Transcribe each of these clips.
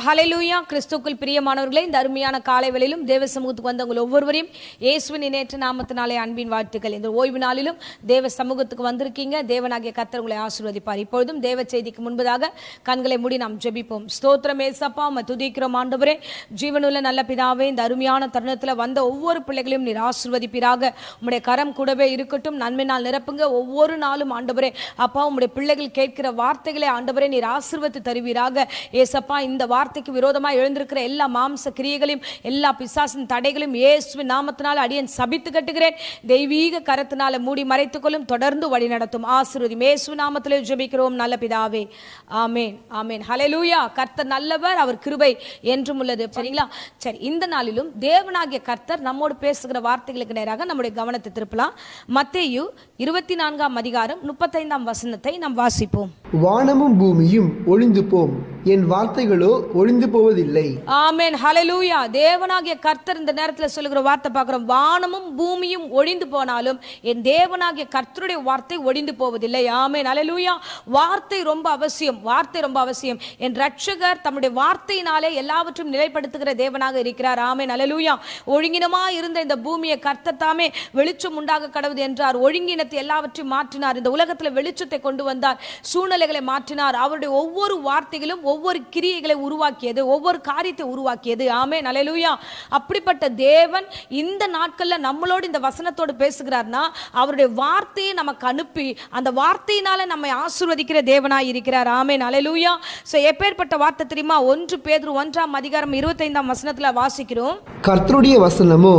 ஹல்லேலூயா. கிறிஸ்துவுக்குள் பிரியமானவர்களே, இந்த அருமையான காலை வேளையிலும் தேவ சமூகத்துக்கு வந்த உங்கள் ஒவ்வொருவரையும் இயேசுவின் இணையற்ற நாமத்தினாலே அன்பின் வாழ்த்துக்கள். இந்த ஓய்வு நாளிலும் தேவ சமூகத்துக்கு வந்திருக்கீங்க. தேவனாகிய கர்த்தர் உங்களை ஆசீர்வதிப்பார். இப்பொழுதும் தேவ செய்திக்கு முன்பதாக கண்களை மூடி நாம் ஜெபிப்போம். ஸ்தோத்திரம் ஏசப்பா, உம்மை துதிக்கிறோம் ஆண்டவரே. ஜீவனுள்ள நல்ல பிதாவே, இந்த அருமையான தருணத்தில் வந்த ஒவ்வொரு பிள்ளைகளையும் நீர் ஆசீர்வதிப்பீராக. உம்முடைய கரம் கூடவே இருக்கட்டும். நன்மையினால் நிரப்புங்க. ஒவ்வொரு நாளும் ஆண்டவரே அப்பா, உம்முடைய பிள்ளைகள் கேட்கிற வார்த்தைகளை ஆண்டவரே நீர் ஆசீர்வதித்து தருவீராக. ஏசப்பா, இந்த வார்த்தைக்கு விரோதமாக எழுந்திருக்கிற எல்லா மாம்ச கிரியைகளையும் எல்லா பிசாசின் தடைகளையும் இயேசுவின் நாமத்தினால் அடியேன் சபித்து கட்டுகிறேன். தெய்வீக கரத்தினால மூடி மறைத்துக்கொள்ளும். தொடர்ந்து வழி நடத்தும். ஆசீர்வதியும். இயேசுவின் நாமத்திலே ஜெபிக்கிறோம் நல்ல பிதாவே. ஆமென், ஆமென். ஹல்லேலூயா. கர்த்தர் நல்லவர், அவர் கிருபை என்றும் உள்ளது. சரிங்களா? சரி, இந்த நாளிலும் தேவனாகிய கர்த்தர் நம்மோடு பேசுகிற வார்த்தைகளுக்கு நேராக நம்முடைய கவனத்தை திருப்பலாம். மத்தேயு 24ஆம் அதிகாரம் 35ஆம் வசனத்தை நாம் வாசிப்போம். வானமும் பூமியும் ஒளிந்து போம், என் வார்த்தைகளோ ஒளிந்து போவதில்லை. ஆமென், ஹல்லேலூயா. தேவனாகிய கர்த்தர் இந்த நேரத்தில் சொல்லுகிற வார்த்தை பார்க்கிறோம். வானமும் பூமியும் ஒளிந்து போனாலும் என் தேவனாகிய கர்த்தருடைய வார்த்தை ஒளிந்து போவதில்லை. ஆமென், ஹல்லேலூயா. வார்த்தை ரொம்ப அவசியம். வார்த்தை ரொம்ப அவசியம். என் ரட்சகர் தம்முடைய வார்த்தையினாலே எல்லாவற்றையும் நிலைப்படுத்துகிற தேவனாக இருக்கிறார். ஆமென், ஹல்லேலூயா. ஒழுங்கினமா இருந்த இந்த பூமியை கர்த்தர் தாமே வெளிச்சம் உண்டாக கடவுது என்றார். ஒழுங்கினத்தை எல்லாவற்றையும் மாற்றினார். இந்த உலகத்தில் வெளிச்சத்தை கொண்டு வந்தார். சூழ்நிலைகளை மாற்றினார். அவருடைய ஒவ்வொரு வார்த்தைகளும் ஒவ்வொரு கிரியைகளை உருவாக்கியது, ஒவ்வொரு காரியத்தை உருவாக்கியது. ஆமென், ஹல்லேலூயா. அப்படிப்பட்ட தேவன் இந்த நாட்கள்ல நம்மளோடு இந்த வசனத்தோடு பேசுகிறார்னா அவருடைய வார்த்தையை நமக்கு அனுப்பி அந்த வார்த்தையினால நம்மை ஆசீர்வதிக்கிற தேவனாய் இருக்கிறார். ஆமென், ஹல்லேலூயா. சோ எப்பேற்பட்ட வார்த்தை தெரியுமா? 1 பேதுரு 1ஆம் அதிகாரம் 25ஆம் வசனத்துல வாசிக்கிறோம். கர்த்தருடைய வசனமோ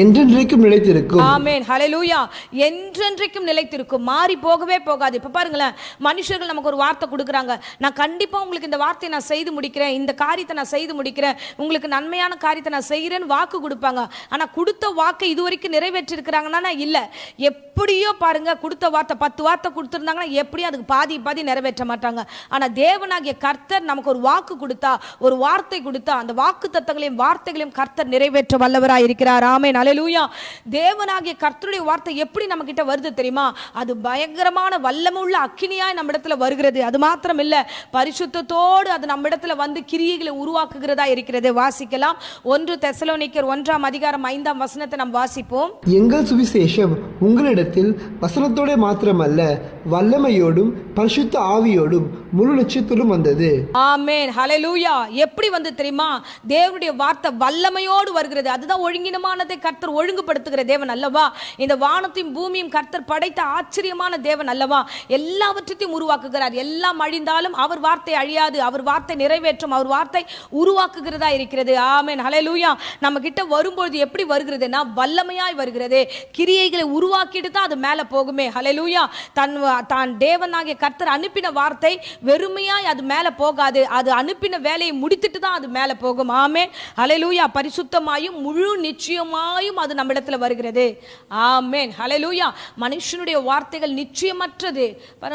என்றென்றைக்கும் நிலைத்திருக்கும். ஆமென், ஹல்லேலூயா. என்றென்றைக்கும் நிலைத்திருக்கும். மாறி போகவே போகாது. இப்ப பாருங்களேன், மனுஷர்கள் நமக்கு ஒரு வார்த்தை கொடுக்குறாங்க. நான் கண்டிப்பா உங்களுக்கு இந்த வார்த்தையை நான் செய்து முடிக்கிறேன், இந்த காரியத்தை நான் செய்து முடிக்கிறேன், உங்களுக்கு நன்மையான காரியத்தை நான் செய்கிறேன்னு வாக்கு கொடுப்பாங்க. ஆனா கொடுத்த வாக்கை இதுவரைக்கும் நிறைவேற்றி இருக்கிறாங்கன்னா இல்ல. எப்படியோ பாருங்க, கொடுத்த வார்த்தை 10 வார்த்தை கொடுத்திருந்தாங்கன்னா எப்படியும் அதுக்கு பாதி நிறைவேற்ற மாட்டாங்க. ஆனா தேவனாகிய கர்த்தர் நமக்கு ஒரு வாக்கு கொடுத்தா, ஒரு வார்த்தை கொடுத்தா, அந்த வாக்கு தத்தங்களையும் வார்த்தைகளையும் கர்த்தர் நிறைவேற்ற வல்லவராய் இருக்கிறார். ஆமென், ஹல்லேலூயா. தேவனாகிய கர்த்தருடைய வார்த்தை எப்படி நம்ம கிட்ட வருது தெரியுமா? அது பயங்கரமான வல்லமுள்ள அக்கினியாய் நம்ம இடத்துல வருகிறது. அது மாத்திரம் இல்ல, பரிசுத்தத்தோடு அது நம்ம இடத்துல வந்து கிரியைகளை உருவாக்குகிறதா இருக்கிறது. வாசிக்கலாம். 1 தெசலோனிக்கர் 1ஆம் அதிகாரம் 5ஆம் வசனத்தை நாம் வாசிப்போம். எங்கள் சுவிசேஷம் உங்களிடத்தில் வசனத்தோட மாத்திரமல்ல, வல்லமையோடும் பரிசுத்த ஆவியோடும் முழு நிச்சயத்தோடும் வந்தது. ஆமென், ஹல்லேலூயா. எப்படி வந்து தெரியுமா? தேவனுடைய வார்த்தை வல்லமையோடு வருகிறது. அதுதான் ஒழுங்கினமானதை கர்த்தர் ஒழுங்குபடுத்துகிற தேவன் அல்லவா? இந்த வானத்தையும் பூமியும் கர்த்தர் படைத்த ஆச்சரியமான தேவன் அல்லவா? எல்லாவற்றையும் உருவாக்குகிறார். எல்லாம் அழிந்தாலும் அவர் வார்த்தை அழியாது. அவர் வார்த்தை நிறைவேற்றும். அவர் வார்த்தை உருவாக்குகிறதா இருக்கிறது. ஆமென், ஹல்லேலூயா. நம்ம கிட்ட வரும்போது எப்படி வருகிறதுனா வல்லமையாய் வருகிறது. கிரியைகளை உருவாக்கிட்டு தான் அது மேல போகுமே. ஹல்லேலூயா. தான் தேவனாகிய கர்த்தர் அனுப்பின வார்த்தை வெறுமையாய் அது மேல போகாது. அது அனுப்பின வேலையை முடித்துட்டு தான் அது மேல போகும். ஆமென், ஹல்லேலூயா. பரிசுத்தமாயும் முழு நிச்சயமாயும் அது நம்ம இடத்துல வருகிறது. ஆமென், ஹல்லேலூயா. மனுஷனுடைய வார்த்தைகள் நிச்சயமற்றது.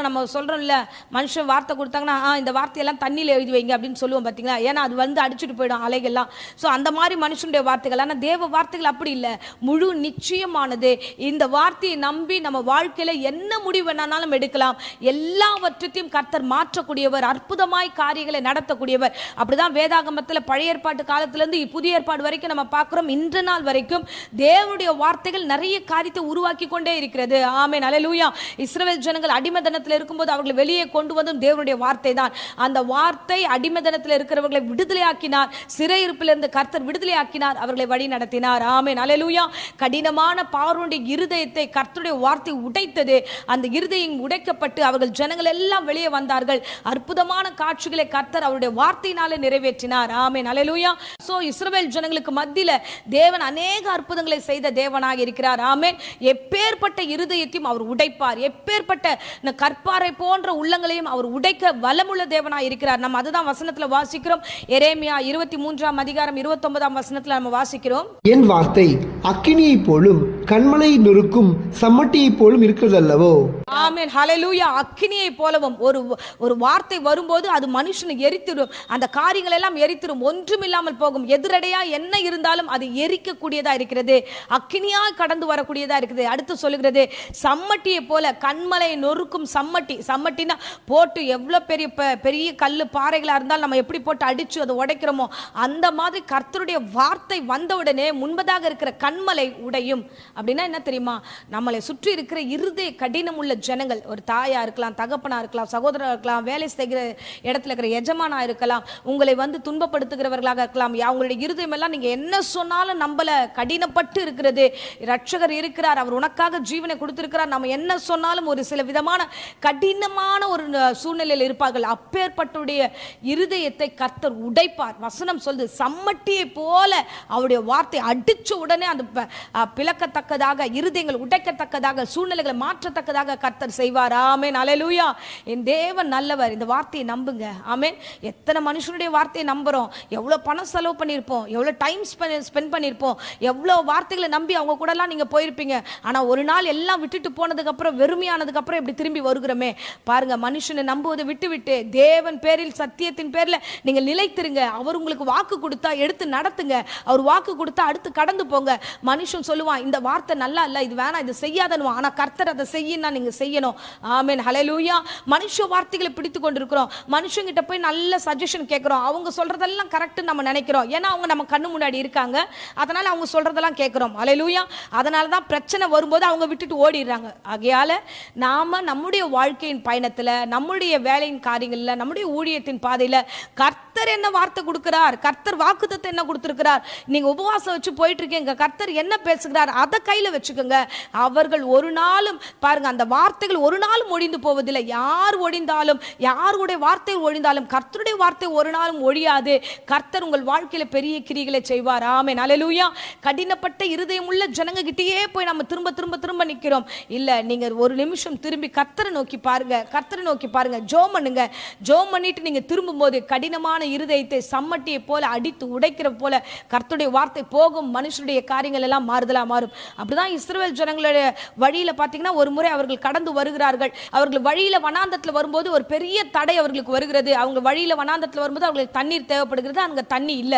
நம்ம சொல்றோம்ல, மனுஷன் வார்த்தை கொடுத்தாங்கன்னா இந்த வார்த்தையெல்லாம் தண்ணியில் எழுதி வைங்க அப்படின்னு சொல்லுவோம் பார்த்தீங்களா? ஏன்னா அது வந்து அடிச்சுட்டு போயிடும் அலைகள்லாம். ஸோ அந்த மாதிரி மனுஷனுடைய வார்த்தைகள். ஆனால் தேவ வார்த்தைகள் அப்படி இல்லை, முழு நிச்சயமானது. இந்த வார்த்தையை நம்பி நம்ம வாழ்க்கையில என்ன முடிவு வேணாலும் எடுக்கலாம். எல்லாவற்றையும் கர்த்தர் மாற்றக்கூடியவர், அற்புதமாய் காரியங்களை நடத்தக்கூடியவர். அப்படிதான் வேதாகமத்தில் பழைய ஏற்பாட்டு காலத்திலிருந்து புதிய ஏற்பாடு வரைக்கும் நம்ம பார்க்கிறோம். இன்று நாள் வரைக்கும் தேவனுடைய வார்த்தைகள் நிறைய காரியத்தை உருவாக்கி கொண்டே இருக்கிறது. ஆமென், ஹல்லேலூயா. இஸ்ரவேல் ஜனங்கள் அடிமைத்தனத்தில் இருக்கும்போது அவர்களை வெளியே கொண்டு வந்தும் தேவனுடைய வார்த்தை தான். அந்த வார்த்தை அடிமைத்தனத்தில் இருக்கிறவர்களை விடுதலையாக்கினார். சிறையிருப்பிலிருந்து கர்த்தர் விடுதலையாக்கினார். அவர்களை வழி நடத்தினார். ஆமென், ஹல்லேலூயா. கடினமான பார்வோனுடைய இருதயத்தை கர்த்தருடைய வார்த்தை உடைத்தது. அந்த இருதயம் உடைக்கப்பட்டு அவர்கள் ஜனங்கள் எல்லாம் வெளியே வந்தார்கள். அற்புதமான காட்சிகளை கர்த்தர் அவருடைய வார்த்தையினாலே நிறைவேற்றினார். ஆமென், ஹல்லேலூயா. சோ இஸ்ரவேல் ஜனங்களுக்கு மத்தியில தேவன் அநேக அற்புதங்களை செய்த தேவனாக இருக்கிறார். ஆமென். எப்பேற்பட்ட இருதயத்தையும் அவர் உடைப்பார். எப்பேற்பட்ட கற்பாறை போன்ற உள்ளங்களையும் அவர் உடைக்க வல்லமுள்ள தேவனாக இருக்கிறார். நம்ம அதுதான் வசனத்துல வாசிக்கிறோம். எரேமியா 23ஆம் அதிகாரம் 29ஆம் வசனத்துல நம்ம வாசிக்கிறோம். என் வார்த்தை அக்கினியை போலும் கண்மலை நொறுக்கும் சம்மட்டியைப் போலும் இருக்கிறதல்லவோ. ஆமென், ஹalleluya. அக்கினியை போலவும் ஒரு வார்த்தை வரும்போது அது மனுஷனை எரித்திடும், அந்த காரியங்கள் எல்லாம் எரித்திடும், ஒன்றுமில்லாமல் போகும். எதிரடையா என்ன இருந்தாலும் அது எரிக்கக்கூடியதா இருக்கிறது, அக்கினியாய் கடந்து வரக்கூடியதா இருக்குது. அடுத்து சொல்லுகிறது சம்மட்டியை போல, கண்மலை நொறுக்கும் சம்மட்டி. சம்மட்டினா போட்டு எவ்வளவு பெரிய கல்லு பாறைகளா இருந்தால் நம்ம எப்படி போட்டு அடிச்சு அதை உடைக்கிறோமோ அந்த மாதிரி கர்த்தருடைய வார்த்தை வந்தவுடனே முன்பதாக இருக்கிற கண்மலை உடையும். அப்படின்னா என்ன தெரியுமா, நம்மளை சுற்றி இருக்கிற இருதய கடினம் உள்ள ஜனங்கள், ஒரு தாயா இருக்கலாம், தகப்பனா இருக்கலாம், சகோதரா இருக்கலாம், வேலை செய்கிற இடத்துல இருக்கிற எஜமானா இருக்கலாம், உங்களை வந்து துன்பப்படுத்துகிறவர்களாக இருக்கலாம். அவங்களுடைய இருதயம் எல்லாம் நீங்க என்ன சொன்னாலும் நம்மள கடினப்பட்டு இருக்கிறது. ரட்சகர் இருக்கிறார், அவர் உனக்காக ஜீவனை கொடுத்திருக்கிறார், நம்ம என்ன சொன்னாலும் ஒரு சில விதமான கடினமான ஒரு சூழ்நிலையில் இருப்பார்கள். அப்பேற்பட்டுடைய இருதயத்தை கர்த்தர் உடைப்பார். வசனம் சொல்லுது சம்மட்டியை போல அவருடைய வார்த்தை அடிச்ச உடனே அந்த பிளக்கத்தக்கதாக, இருதயங்கள் உடைக்கத்தக்கதாக, சூழ்நிலைகளை மாற்றத்தக்கதாக கர்த்தர் செய்வார். ஆமென், அல்லேலூயா. என் தேவன் நல்லவர். இந்த வார்த்தையை நம்புங்க. ஆமென். எத்தனை மனுஷனுடைய வார்த்தையை நம்புறோம், எவ்வளவு பணம் செலவு பண்ணியிருப்போம், எவ்வளவு டைம் ஸ்பெண்ட் பண்ணியிருப்போம், எவ்வளவு வார்த்தைகளை நம்பி அவங்க கூட எல்லாம் நீங்க போயிருப்பீங்க. ஆனா ஒரு நாள் எல்லாம் விட்டுட்டு போனதுக்கு அப்புறம், வெறுமையானதுக்கு அப்புறம் இப்படி திரும்பி வருகிறோமே பாருங்க. மனுஷனை நம்புவதை விட்டு தேவன் பேரில், சத்தியத்தின் பேர்ல நீங்க நிலைத்திருங்க. அவர் உங்களுக்கு வாக்கு கொடுத்தா எடுத்து நடத்துங்க. அவர் வாக்கு கொடுத்தா அடுத்து கடந்து போங்க. மனுஷன் சொல்லுவான் இந்த வார்த்தை நல்லா இல்ல, இது வேணாம், இது செய்யாதனும், ஆனா கர்த்தர் அதை செய்யினா நீங்க செய்யணும். ஆமென், ஹல்லேலூயா. மனுஷ வார்த்தைகளை பிடித்து கொண்டிருக்கிறோம், மனுஷங்கிட்ட போய் நல்ல சஜஷன் கேட்கிறோம், அவங்க சொல்றதெல்லாம் கரெக்ட் நம்ம நினைக்கிறோம். ஏன்னா அவங்க நம்ம கண்ணு முன்னாடி இருக்காங்க, அதனால அவங்க சொல்றதெல்லாம் கேட்கிறோம். ஹல்லேலூயா. அதனால தான் பிரச்சனை வரும்போது அவங்க விட்டுட்டு ஓடிடுறாங்க. ஆகையால நாம நம்முடைய வாழ்க்கையின் பயணத்துல, நம்முடைய வேலையின் காரியங்கள்ல, நம்முடைய ஊழியத்தின் பாதையில கர்த்தர் என்ன வார்த்தை கொடுக்கிறார், கர்த்தர் வாக்குத்தத்தம் என்ன கொடுத்திருக்கிறார், நீங்க உபவாசம் வச்சு போயிட்டு இருக்கீங்க, கர்த்தர் என்ன பேசுகிறார் அதை கையில வச்சுக்கோங்க. அவர்கள் ஒரு நாளும் பாருங்க, அந்த வார்த்தைகள் ஒரு நாளும் ஒழிந்து போவதில்லை. யார் ஒழிந்தாலும், யாருடைய வார்த்தை ஒழிந்தாலும் கர்த்தருடைய வார்த்தை ஒரு நாளும் ஒழியாது. கர்த்தர் உங்கள் வாழ்க்கையில பெரிய கிரிகளை செய்வார். ஆமென், அல்லேலூயா. கடினப்பட்ட இருதயம் உள்ள ஜனங்க கிட்டயே போய் நம்ம திரும்ப திரும்ப திரும்ப நிக்கிறோம். இல்ல, நீங்க ஒரு நிமிஷம் திரும்பி கர்த்தரை நோக்கி பாருங்க, கர்த்தரை நோக்கி பாருங்க, ஜெபம் பண்ணுங்க. ஜெபம் பண்ணிட்டு நீங்க திரும்பும்போது கடினமான இருதயத்தை சம்மட்டியை போல அடித்து உடைக்கிற போல கர்த்தருடைய வார்த்தை போகும். மனுஷனுடைய காரியங்கள் எல்லாம் மாறுதலா மாறும். அப்படிதான் இஸ்ரவேல் ஜனங்களுடைய வழியில பாத்தீங்கன்னா ஒரு முறை அவர்கள் கடந்து வருகிறார்கள். அவர்கள் வழியில வனாந்தத்துல வரும்போது ஒரு பெரிய தடை அவர்களுக்கு வருகிறது. அவங்க வழியில வனாந்தத்துல வரும்போது அவங்களுக்கு தண்ணீர் தேவைப்படுகிறது, அங்க தண்ணி இல்ல.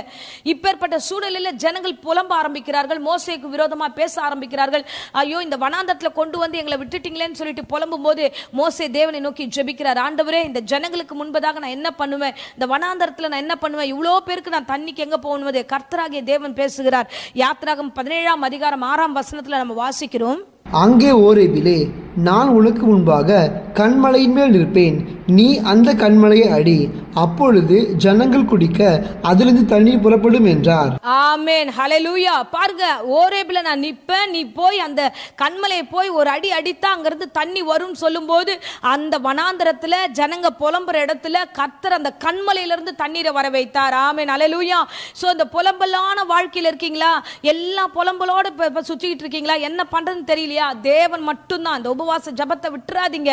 இப்பேற்பட்ட சூழலில் ஜனங்கள் புலம்ப ஆரம்பிக்கிறார்கள், மோசேக்கு விரோதமா பேச ஆரம்பிக்கிறார்கள். ஐயோ, இந்த வனாந்தத்துல கொண்டு வந்து எங்களை விட்டுட்டீங்களேன்னு சொல்லிட்டு புலம்பும் போது மோசே தேவனை நோக்கி ஜெபிக்கிறார். ஆண்டவரே, இந்த ஜனங்களுக்கு முன்பதாக நான் என்ன பண்ணுவேன், இந்த வனாந்தரத்துல நான் என்ன பண்ணுவேன், இவ்வளோ பேருக்கு நான் தண்ணிக்கு எங்க போகணுவது. கர்த்தராகிய தேவன் பேசுகிறார். யாத்திராகம் 17ஆம் அதிகாரம் 6ஆம் வசனத்துல நம்ம வாசிக்கிறோம். அங்கே ஓரேபிலே நான் உனக்கு முன்பாக கண்மலையின் மேல் நிற்பேன், நீ அந்த கண்மலையை அடி, அப்பொழுது ஜனங்கள் குடிக்க அதிலிருந்து தண்ணீர் புறப்படும் என்றார். ஆமென், ஹல்லேலூயா. பாருங்க, ஓரேபில நான் நிப்பேன், நீ போய் அந்த கண்மலையை போய் ஒரு அடி அடித்தா அங்கிருந்து தண்ணி வரும் சொல்லும்போது அந்த வனாந்தரத்துல ஜனங்க புலம்புற இடத்துல கர்த்தர் அந்த கண்மலையிலிருந்து தண்ணீரை வர வைத்தார். ஆமென், ஹல்லேலூயா. சோ இந்த புலம்பலான வாழ்க்கையில இருக்கீங்களா, எல்லா புலம்பலோட சுத்திட்டு இருக்கீங்களா, என்ன பண்றதுன்னு தெரியலையா, தேவன் மட்டும்தான். அந்த உபவாச ஜபத்தை விட்டுறாதீங்க,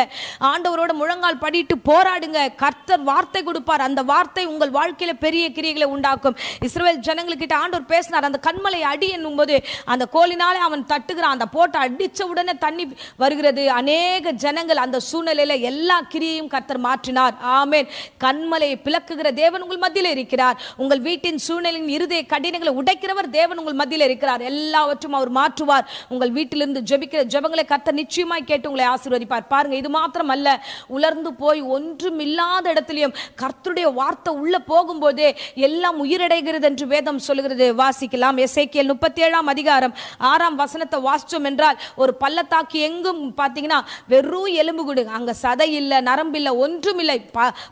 ஆண்டவரோட முழங்கால் படிட்டு போராடுங்க. கர்த்தர் வார்த்தை கொடுப்பார், அந்த வார்த்தை உங்கள் வாழ்க்கையில பெரிய கிரியைகளை உண்டாக்கும். இஸ்ரவேல் ஜனங்களுக்கிட்ட ஆண்டவர் பேசினார், அந்த கண்மலை அடி என்னும் போது அந்த கோலினாலே அவன் தட்டுகிறான், அந்த போட்டு அடிச்ச உடனே தண்ணி வருகிறது. அநேக ஜனங்கள் அந்த சூழ்நிலையில எல்லா கிரியையும் கர்த்தர் மாற்றினார். ஆமென். கண்மலையை பிளக்குகிற தேவன் உங்கள் மத்தியில் இருக்கிறார். உங்கள் வீட்டின் சூழ்நிலையின் இருதய கடினங்களை உடைக்கிறவர் தேவன் உங்கள் மத்தியில் இருக்கிறார். எல்லாவற்றும் அவர் மாற்றுவார். உங்கள் வீட்டிலிருந்து ஜெபிக்கிற ஜெபங்களை கர்த்தர் நிச்சயமாய் கேட்டு உங்களை ஆசீர்வதிப்பார். பாருங்க, இது மாத்திரம் அல்ல, உலர்ந்து போய் ஒன்றும் இல்லாத இடத்திலையும் கர்த்தருடைய வார்த்தை உள்ள போகும்போதே எல்லாம் உயிரடைகிறது என்று வேதம் சொல்லுகிறது. வாசிக்கலாம். எசேக்கியேல் 37ஆம் அதிகாரம் 6ஆம் வசனத்தை வாசிச்சோம் என்றால், ஒரு பள்ளத்தாக்கு எங்கும் பார்த்தீங்கன்னா வெறும் எலும்புகுடு, அங்க சதை இல்லை, நரம்பு இல்லை, ஒன்றும் இல்லை,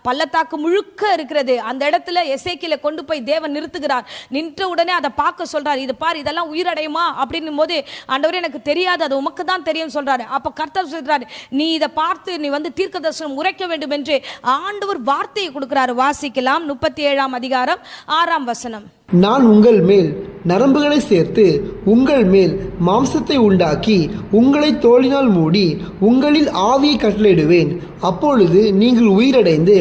பள்ளத்தாக்கு முழுக்க இருக்கிறது. அந்த இடத்துல எசேக்கியேலை கொண்டு போய் தேவன் நிறுத்துகிறார். நின்ற உடனே அதை பார்க்க சொல்றார், இது பார், இதெல்லாம் உயிரடையுமா அப்படின்னும் போது, ஆண்டவரே எனக்கு தெரியாது, அது உமக்கு தான் தெரியும் சொல்றாரு. அப்ப கர்த்தர் சொல்றாரு, நீ இதை பார்த்து நீ வந்து தீர்க்கதரிசனம் உரைக்க வேண்டும் என்று ஆண்டவர் வார்த்தையை கொடுக்கிறார். வாசிக்கலாம். 37ஆம் அதிகாரம் 6ஆம் வசனம். நான் உங்கள் மேல் நரம்புகளை சேர்த்து உங்கள் மேல் மாம்சத்தை உண்டாக்கி உங்களை தோளினால் மூடி உங்களில் ஆவியை கட்டளையிடுவேன், அப்பொழுது நீங்கள் உயிரடைந்து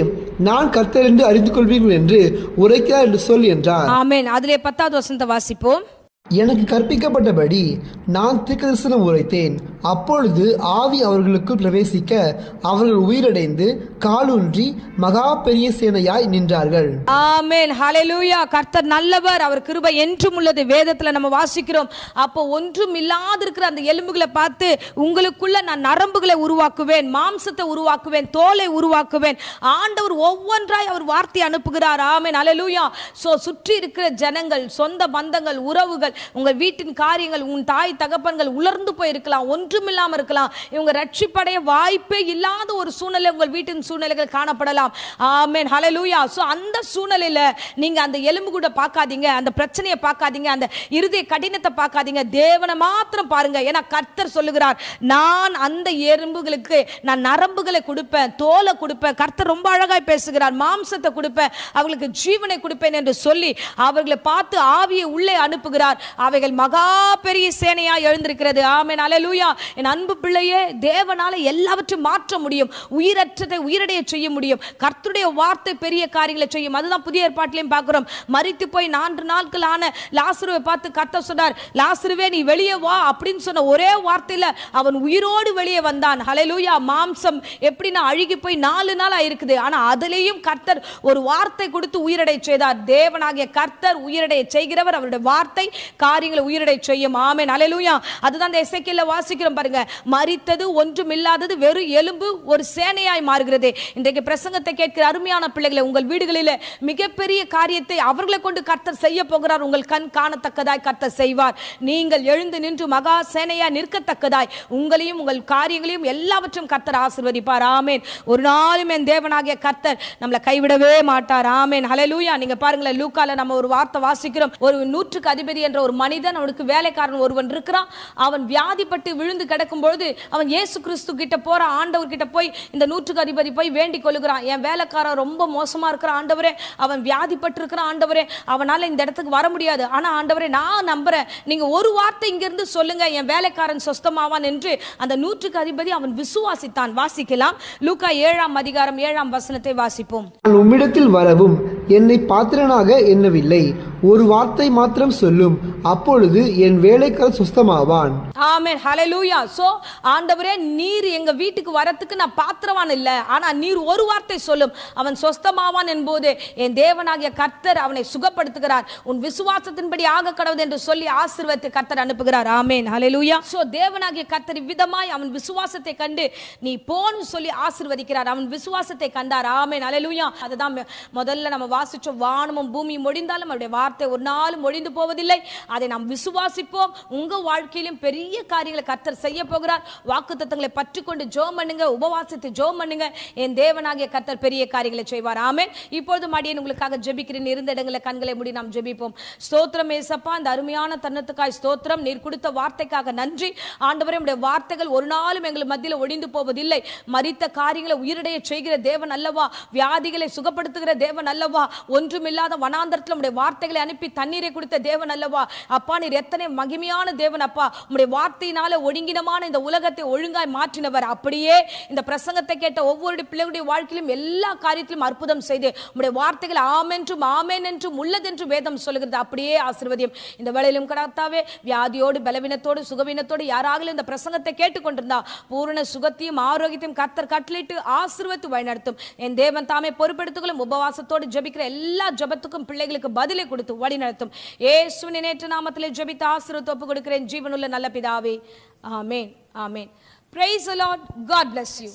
நான் கர்த்தர் என்று அறிந்து கொள்வீர்கள் என்று உரைக்கிறார் என்று சொல் என்றார். ஆமென். அதிலே 10வது வசனத்தை வாசிப்போம். எனக்கு கற்பிக்கப்பட்டபடி நான் தீர்க்கதரிசனம் உரைத்தேன். அப்பொழுது ஆவி அவர்களுக்குள் பிரவேசிக்க அவர்கள் உயிரடைந்து காலூன்றி மகா பெரிய சேனையாய் நின்றார்கள். ஆமென், ஹalleluya. கர்த்தர் நல்லவர், அவர் கிருபை என்றும் உள்ளது. வேதத்துல நம்ம வாசிக்கிறோம். அப்போ ஒன்றும் இல்லாத இருக்கிற அந்த எலும்புகளை பார்த்து உங்களுக்குள்ள நான் நரம்புகளை உருவாக்குவேன், மாம்சத்தை உருவாக்குவேன், தோலை உருவாக்குவேன். ஆண்டவர் ஒவ்வொன்றாய் அவர் வார்த்தை அனுப்புகிறார். ஆமென், ஹalleluya. சுற்றி இருக்கிற ஜனங்கள், சொந்த பந்தங்கள், உறவுகள், உங்கள் வீட்டின் காரியங்கள், உன் தாய் தகப்பன்கள் உலர்ந்து போயிருக்கலாம், ஒன்றுமில்லாம இருக்கலாம். இவங்க ரட்சிப்படைய வாய்ப்பே இல்லாத ஒரு சூழ்நிலை உங்கள் வீட்டின் சூழ்நிலைகள் காணப்படலாம். ஆமென், ஹalleluya. அந்த சூழ்நிலையில நீங்க அந்த எலும்பு கூட பார்க்காதீங்க, அந்த பிரச்சனையை பார்க்காதீங்க, அந்த இருதய கடினத்தை பார்க்காதீங்க, தேவனை மாத்திரம் பாருங்க. ஏன்னா கர்த்தர் சொல்லுகிறார், நான் அந்த எலும்புகளுக்கு நான் நரம்புகளை கொடுப்பேன், தோலை கொடுப்பேன். கர்த்தர் ரொம்ப அழகாய் பேசுகிறார். மாம்சத்தை கொடுப்பேன், அவர்களுக்கு ஜீவனை கொடுப்பேன் என்று சொல்லி அவர்களை பார்த்து ஆவியை உள்ளே அனுப்புகிறார். அவைகள் மகா பெரிய சேனையா எழுந்திருக்கிறது. ஆமென், ஹalleluya. என் அன்பு பிள்ளையே, தேவனால எல்லாவற்றையும் மாற்ற முடியும். உயிரற்றதை உயிரடைய செய்ய முடியும். கர்த்தருடைய வார்த்தை பெரிய காரியங்களை செய்யும். அதுதான் புதிய ஏற்பாட்டிலையும் பார்க்கிறோம். மரித்து போய் 4 நாட்கள் ஆன லாசருவை பார்த்து கர்த்தர் சொன்னார், லாசருவே நீ வெளியே வா அப்படின்னு சொன்ன ஒரே வார்த்தையில அவன் உயிரோடு வெளியே வந்தான். ஹalleluya. மாம்சம் எப்படின்னா அழுகி போய் 4 நாள் ஆயிருக்குது. ஆனா அதிலேயும் கர்த்தர் ஒரு வார்த்தை கொடுத்து உயிரடை செய்தார். தேவனாகிய கர்த்தர் உயிரடைய செய்கிறவர். அவருடைய வார்த்தை காரியங்களை உயிரடை செய்யும். ஆமென், ஹalleluya. அதுதான் இந்த எசேக்கியேல்ல வாசிக்கிறோம் பாருங்க. மரித்தது ஒன்றும் இல்லாதது வெறும் எலும்பு ஒரு சேனையாய் மாறுகிறது. இன்றைக்கு பிரசங்கத்தை கேட்கிற அருமையான பிள்ளைகளை, உங்கள் வீடுகளில் மிகப்பெரிய காரியத்தை அவர்களை கொண்டு கர்த்தர் செய்ய போகிறார். உங்கள் கண் காணத்தக்கதாய் கர்த்தர் செய்வார். நீங்கள் எழுந்து நின்று மகா சேனையாய் நிற்கத்தக்கதாய் உங்களையும் உங்கள் காரியங்களையும் எல்லாவற்றும் கர்த்தர் ஆசீர்வதிப்பார். ஆமென். ஒரு நாளும் என் தேவனாகிய கர்த்தர் நம்மளை கைவிடவே மாட்டார். ஆமென், ஹalleluya. நீங்க பாருங்களேன், லூக்கால நம்ம ஒரு வார்த்தை வாசிக்கிறோம். ஒரு 100க்கு அதிபதி என்ற ஒரு மனிதன், அவனுக்கு வேலைக்காரன் ஒருவன் இருக்கிறான். அவன் வியாதிப்பட்டு விழுந்து கிடக்கும் பொழுது அவன் இயேசு கிறிஸ்து கிட்ட போற, ஆண்டவர் கிட்ட போய் இந்த 100க்கு அதிபதி போய் வேண்டிக் கொள்ளுகிறான். என் வேலைக்காரன் ரொம்ப மோசமா இருக்கிற ஆண்டவரே, அவன் வியாதிப்பட்டு இருக்கிற ஆண்டவரே, அவனால இந்த இடத்துக்கு வர முடியாது. ஆனா ஆண்டவரே நான் நம்புறேன், நீங்க ஒரு வார்த்தை இங்கிருந்து சொல்லுங்க, என் வேலைக்காரன் சொஸ்தமாவான் என்று அந்த 100க்கு அதிபதி அவன் விசுவாசித்தான். வாசிக்கலாம், லூக்கா 7ஆம் அதிகாரம் 7ஆம் வசனத்தை வாசிப்போம். நான் உம்மிடத்தில் வரவும் என்னை பாத்திரனாக எண்ணவில்லை, ஒரு வார்த்தை மாத்திரம் சொல்லும், அப்பொழுது என் வேலைக்காரன் சுஸ்தமாவான். ஆமென், ஹalleluya. ஆண்டவரே நீர் எங்க வீட்டுக்கு வரத்துக்கு நான் பாத்திரவான் இல்ல, ஆனா நீர் ஒரு வார்த்தை சொல்லும், அவன் சொஸ்தமாவான் என்போது என் தேவனாகிய கர்த்தர் அவனை சுகப்படுத்துகிறார். உன் விசுவாசத்தின்படி ஆக கடவுது என்று சொல்லி ஆசீர்வதித்து கர்த்தர் அனுப்புகிறார். ஆமென், ஹalleluya. தேவனாகிய கர்த்தர் விதமாய் அவன் விசுவாசத்தை கண்டு நீ போன்னு சொல்லி ஆசீர்வதிக்கிறார். அவன் விசுவாசத்தை கண்டார். ஆமென், ஹalleluya. அதுதான் முதல்ல நம்ம வாசிச்சோம், வானமும் பூமியும் ஒழிந்தாலும் அவருடைய வார்த்தை ஒரு நாளும் ஒழிந்து போவதில்லை. அதை நாம் விசுவாசிப்போம். உங்க வாழ்க்கையிலும் பெரிய காரியங்களை கர்த்தர் செய்ய போகிறார். வாக்குத்தத்தங்களை பற்றிக்கொண்டு ஜெபம் பண்ணுங்க, உபவாசித்து ஜெபம் பண்ணுங்க. என் தேவனாகிய கர்த்தர் பெரிய காரியங்களை செய்வார். ஆமென். இப்பொழுது மடியேன் உங்களுக்காக ஜெபிக்கிறேன். இருந்த இடங்களில் கண்களை மூடி நாம் ஜெபிப்போம். ஸ்தோத்திரம் ஏசப்பா, இந்த அருமையான தருணத்துக்காய் ஸ்தோத்திரம். நீர் கொடுத்த வார்த்தைக்காக நன்றி ஆண்டவரே. உம்முடைய வார்த்தைகள் ஒரு நாளும் எங்கள் மத்தியில் ஒழிந்து போவதில்லை. மரித்த காரியங்களை உயிரடைய செய்கிற தேவன் அல்லவா, வியாதிகளை சுகப்படுத்துகிற தேவன் அல்லவா, ஒன்றுமில்லாத வனாந்தரத்தில் உம்முடைய வார்த்தைகளை அனுப்பி தண்ணீரை கொடுத்த தேவன் அல்லவா. அப்பா நீர் எத்தனை மகிமையான தேவன் அப்பா. உம்முடைய வார்த்தையினால ஒழுங்கினமான இந்த உலகத்தை ஒழுங்காய் மாற்றினவர். அப்படியே இந்த பிரசங்கத்தை கேட்ட ஒவ்வொரு பிள்ளைகளுடைய வாழ்க்கையிலும் எல்லா காரியத்திலும் அற்புதம் செய்து உம்முடைய வார்த்தைகள் ஆமென்றும் ஆமென் என்றும் உள்ளதென்று வேதம் சொல்லுகிறது. அப்படியே ஆசீர்வதியும். இந்த வேளையிலும் கர்த்தாவே, வியாதியோடு பலவீனத்தோடு சுகவீனத்தோடு யாராலும் இந்த பிரசங்கத்தை கேட்டுக்கொண்டிருந்தா பூரண சுகத்தையும் ஆரோக்கியத்தையும் கர்த்தர் கட்டளையிட்டு ஆசீர்வதித்து வழிநடத்தும். என் தேவன் தாமே பொறுப்பெடுத்துக்கொள்ளும். உபவாசத்தோடு ஜெபிக்கிற எல்லா ஜெபத்துக்கும் பிள்ளைகளுக்கு பதிலை கொடுத்து வழி நடத்தும். இயேசுவின் இணையற்ற நாமத்திலே ஜெபித்து ஆசீர்வாதத்தை ஒப்புக் கொடுக்கிறேன் ஜீவனுள்ள நல்ல பிதாவே. ஆமென், ஆமென். Praise the Lord. God bless you.